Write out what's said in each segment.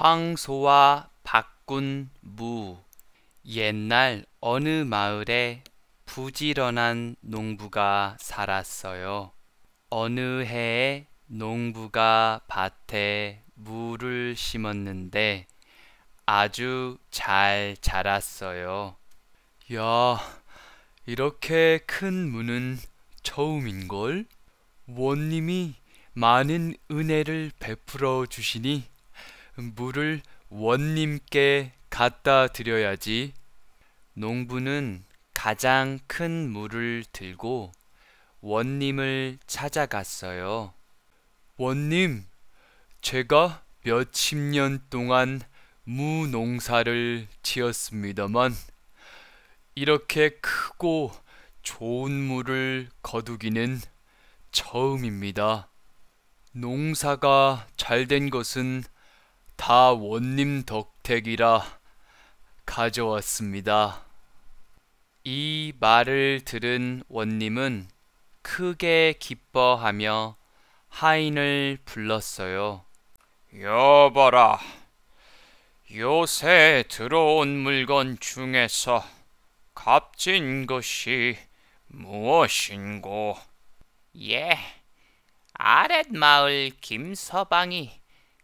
황소와 바꾼 무. 옛날 어느 마을에 부지런한 농부가 살았어요. 어느 해에 농부가 밭에 무를 심었는데 아주 잘 자랐어요. 야, 이렇게 큰 무는 처음인걸? 원님이 많은 은혜를 베풀어 주시니 물을 원님께 갖다 드려야지. 농부는 가장 큰 물을 들고 원님을 찾아갔어요. 원님, 제가 몇십 년 동안 무 농사를 지었습니다만 이렇게 크고 좋은 물을 거두기는 처음입니다. 농사가 잘 된 것은 다 원님 덕택이라 가져왔습니다. 이 말을 들은 원님은 크게 기뻐하며 하인을 불렀어요. 여봐라, 요새 들어온 물건 중에서 값진 것이 무엇인고? 예, 아랫마을 김서방이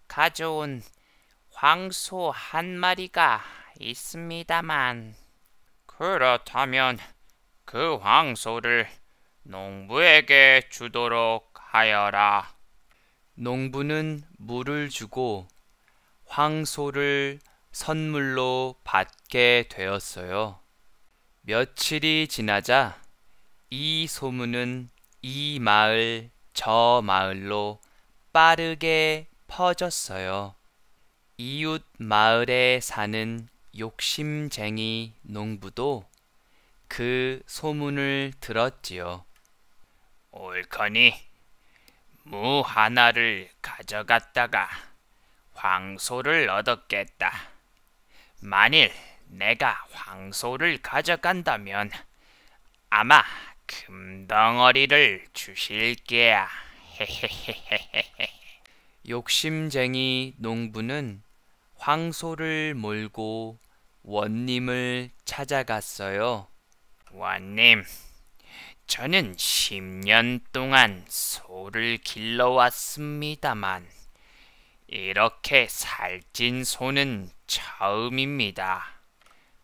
가져온 황소 한 마리가 있습니다만. 그렇다면 그 황소를 농부에게 주도록 하여라. 농부는 물을 주고 황소를 선물로 받게 되었어요. 며칠이 지나자 이 소문은 이 마을 저 마을로 빠르게 퍼졌어요. 이웃 마을에 사는 욕심쟁이 농부도 그 소문을 들었지요. 옳거니 무 하나를 가져갔다가 황소를 얻었겠다. 만일 내가 황소를 가져간다면 아마 금덩어리를 주실 게야. 욕심쟁이 농부는 황소를 몰고 원님을 찾아갔어요. 원님, 저는 10년 동안 소를 길러왔습니다만 이렇게 살찐 소는 처음입니다.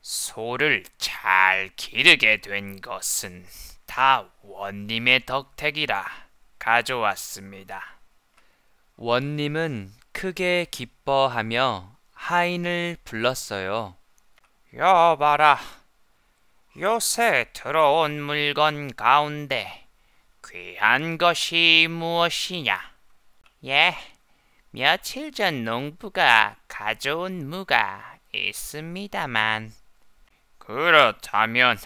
소를 잘 기르게 된 것은 다 원님의 덕택이라 가져왔습니다. 원님은 크게 기뻐하며 하인을 불렀어요. 여봐라, 요새 들어온 물건 가운데 귀한 것이 무엇이냐? 예, 며칠 전 농부가 가져온 무가 있습니다만. 그렇다면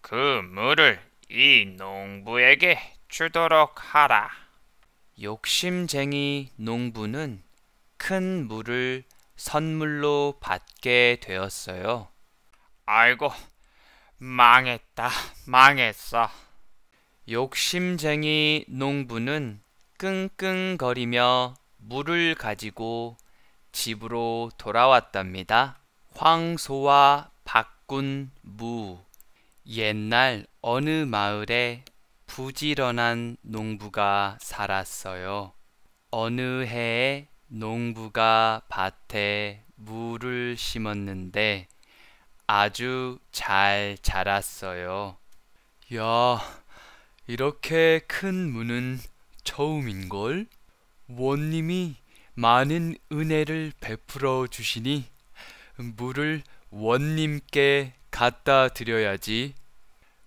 그 무를 이 농부에게 주도록 하라. 욕심쟁이 농부는 큰 무를 선물로 받게 되었어요. 아이고, 망했다, 망했어. 욕심쟁이 농부는 끙끙거리며 물을 가지고 집으로 돌아왔답니다. 황소와 바꾼 무. 옛날 어느 마을에 부지런한 농부가 살았어요. 어느 해에 농부가 밭에 무를 심었는데 아주 잘 자랐어요. 야, 이렇게 큰 무는 처음인걸? 원님이 많은 은혜를 베풀어 주시니 물을 원님께 갖다 드려야지.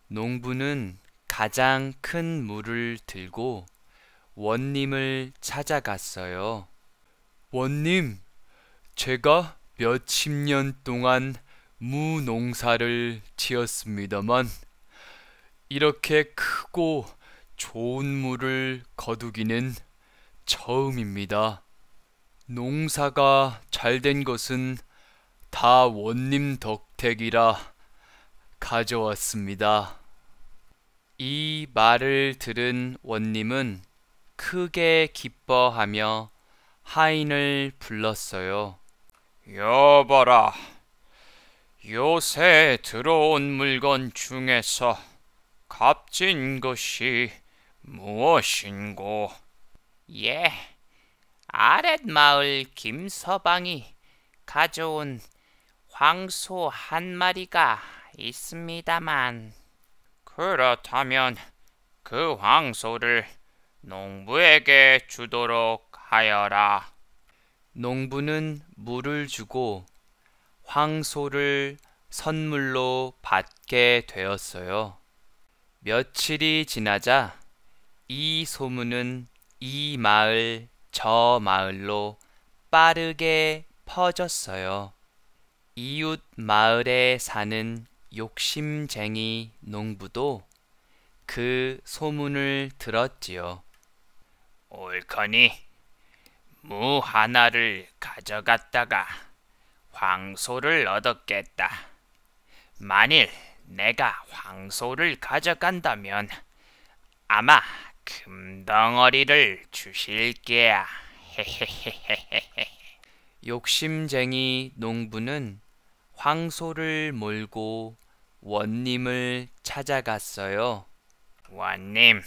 농부는 가장 큰 물을 들고 원님을 찾아갔어요. 원님, 제가 몇십 년 동안 무 농사를 지었습니다만 이렇게 크고 좋은 무를 거두기는 처음입니다. 농사가 잘 된 것은 다 원님 덕택이라 가져왔습니다. 이 말을 들은 원님은 크게 기뻐하며 하인을 불렀어요. 여봐라, 요새 들어온 물건 중에서 값진 것이 무엇인고? 예, 아랫마을 김서방이 가져온 황소 한 마리가 있습니다만. 그렇다면 그 황소를 농부에게 주도록 하여라. 농부는 물을 주고 황소를 선물로 받게 되었어요. 며칠이 지나자 이 소문은 이 마을 저 마을로 빠르게 퍼졌어요. 이웃 마을에 사는 욕심쟁이 농부도 그 소문을 들었지요. 옳거니 무 하나를 가져갔다가 황소를 얻었겠다. 만일 내가 황소를 가져간다면 아마 금덩어리를 주실 게야. 헤헤헤헤헤. 욕심쟁이 농부는 황소를 몰고 원님을 찾아갔어요. 원님,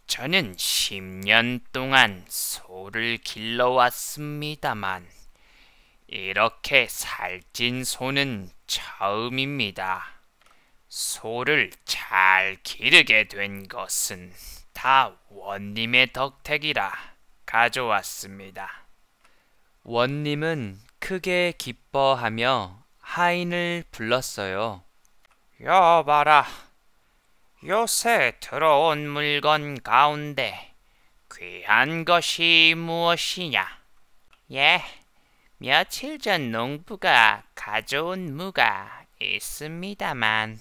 저는 10년 동안 소를 길러왔습니다만 이렇게 살찐 소는 처음입니다. 소를 잘 기르게 된 것은 다 원님의 덕택이라 가져왔습니다. 원님은 크게 기뻐하며 하인을 불렀어요. 여봐라, 요새 들어온 물건 가운데 귀한 것이 무엇이냐? 예, 며칠 전 농부가 가져온 무가 있습니다만.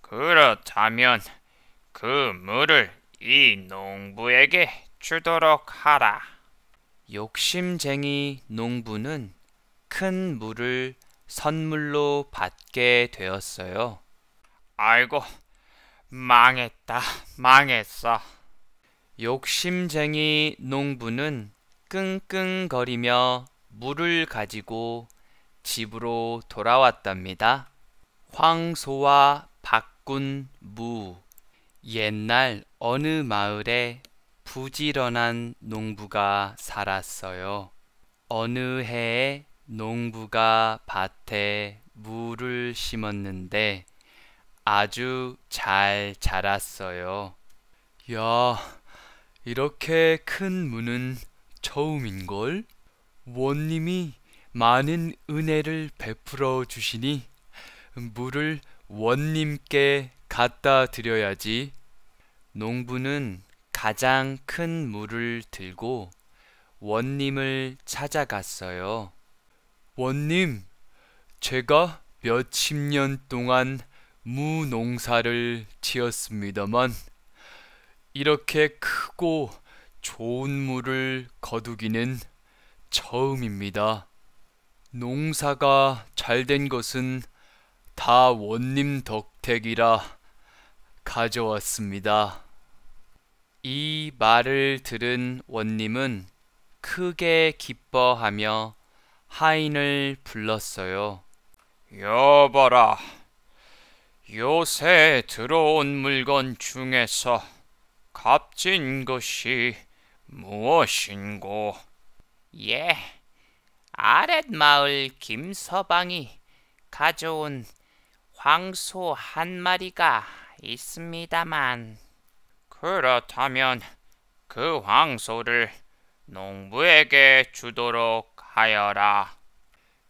그렇다면 그 물을 이 농부에게 주도록 하라. 욕심쟁이 농부는 큰 물을 선물로 받게 되었어요. 아이고, 망했다, 망했어. 욕심쟁이 농부는 끙끙거리며 물을 가지고 집으로 돌아왔답니다. 황소와 바꾼 무. 옛날 어느 마을에 부지런한 농부가 살았어요. 어느 해에 농부가 밭에 무를 심었는데 아주 잘 자랐어요. 야, 이렇게 큰 무는 처음인걸? 원님이 많은 은혜를 베풀어 주시니 물을 원님께 갖다 드려야지. 농부는 가장 큰 물을 들고 원님을 찾아갔어요. 원님, 제가 몇십 년 동안 무 농사를 지었습니다만 이렇게 크고 좋은 물을 거두기는 처음입니다. 농사가 잘 된 것은 다 원님 덕택이라 가져왔습니다. 이 말을 들은 원님은 크게 기뻐하며 하인을 불렀어요. 여봐라, 요새 들어온 물건 중에서 값진 것이 무엇인고? 예, 아랫마을 김서방이 가져온 황소 한 마리가 있습니다만. 그렇다면 그 황소를 농부에게 주도록 하여라.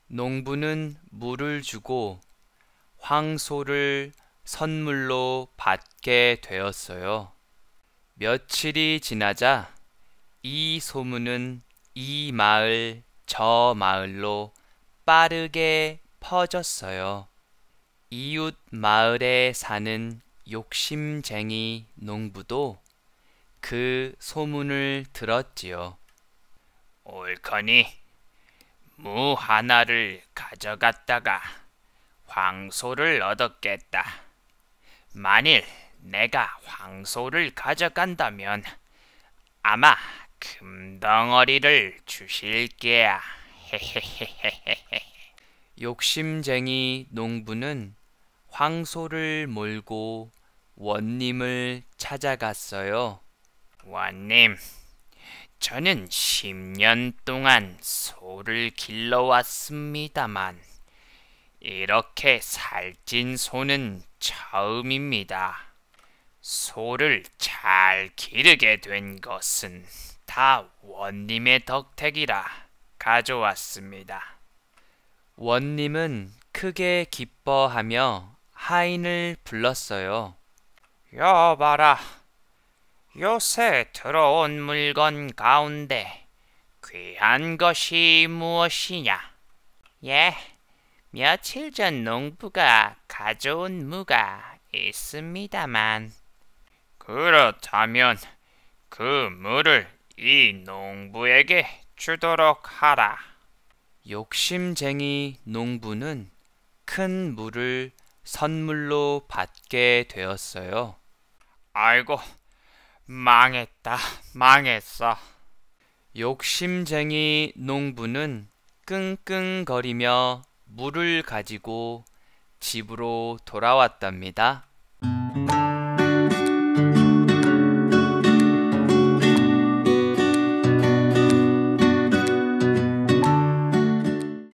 농부는 물을 주고 황소를 선물로 받게 되었어요. 며칠이 지나자 이 소문은 이 마을 저 마을로 빠르게 퍼졌어요. 이웃 마을에 사는 욕심쟁이 농부도 그 소문을 들었지요. 옳거니 무 하나를 가져갔다가 황소를 얻었겠다. 만일 내가 황소를 가져간다면 아마 금덩어리를 주실 게야. 욕심쟁이 농부는 황소를 몰고 원님을 찾아갔어요. 원님, 저는 10년 동안 소를 길러왔습니다만 이렇게 살찐 소는 처음입니다. 소를 잘 기르게 된 것은 다 원님의 덕택이라 가져왔습니다. 원님은 크게 기뻐하며 하인을 불렀어요. 여봐라, 요새 들어온 물건 가운데 귀한 것이 무엇이냐? 예, 며칠 전 농부가 가져온 무가 있습니다만. 그렇다면 그 무를 이 농부에게 주도록 하라. 욕심쟁이 농부는 큰 물을 선물로 받게 되었어요. 아이고, 망했어. 욕심쟁이 농부는 끙끙거리며 물을 가지고 집으로 돌아왔답니다.